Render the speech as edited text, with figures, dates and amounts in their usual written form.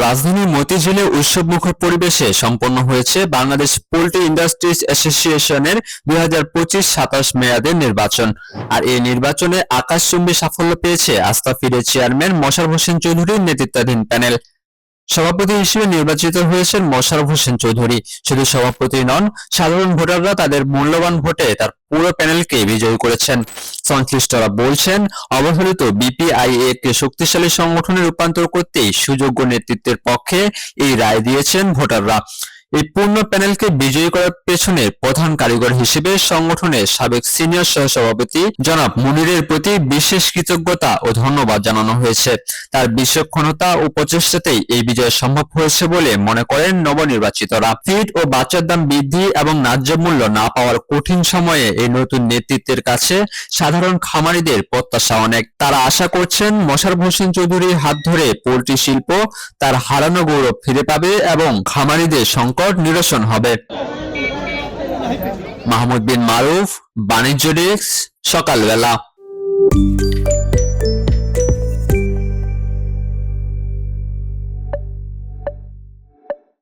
রাজধানীর মতিঝিলে উৎসবমুখর পরিবেশে সম্পন্ন হয়েছে বাংলাদেশ পোল্ট্রি ইন্ডাস্ট্রিজ অ্যাসোসিয়েশনের 2025-27 মেয়াদের নির্বাচন। আর এই নির্বাচনে আকাশচুম্বী সাফল্য পেয়েছে আস্তাফিরের চেয়ারম্যান মোশাররফ হোসেন চৌধুরীর নেতৃত্বাধীন প্যানেল। সভাপতি হিসেবে নির্বাচিত হয়েছেন মোশাররফ হোসেন চৌধুরী। শুধু সভাপতি নন, সাধারণ ভোটাররা তাদের মূল্যবান ভোটে তার পুরো প্যানেলকে বিজয়ী করেছেন। সংশ্লিষ্টরা বলছেন, অবহেলিত বিপিআইএ কে শক্তিশালী সংগঠনে রূপান্তর করতেই সুযোগ্য নেতৃত্বের পক্ষে এই রায় দিয়েছেন ভোটাররা। এই পূর্ণ প্যানেলকে বিজয়ী করার পেছনে প্রধান কারিগর হিসেবে সংগঠনের সাবেক সিনিয়র সহসভাপতি জনাব মুনিরের প্রতি বিশেষ কৃতজ্ঞতা ও ধন্যবাদ জানানো হয়েছে। তার বিচক্ষণতা ও প্রচেষ্টাতেই এই বিজয় সম্ভব হয়েছে বলে মনে করেন নবনির্বাচিতরা। ফিড ও বাচ্চার দাম বৃদ্ধি এবং ন্যায্য মূল্য না পাওয়ার কঠিন সময়ে এই নতুন নেতৃত্বের কাছে সাধারণ খামারিদের প্রত্যাশা অনেক। তারা আশা করছেন মোশাররফ হোসেন চৌধুরীর হাত ধরে পোল্ট্রি শিল্প তার হারানো গৌরব ফিরে পাবে এবং খামারিদের সংকট নিরসন হবে। মাহমুদ বিন মারুফ, বাণিজ্য ডেস্ক, সকালবেলা।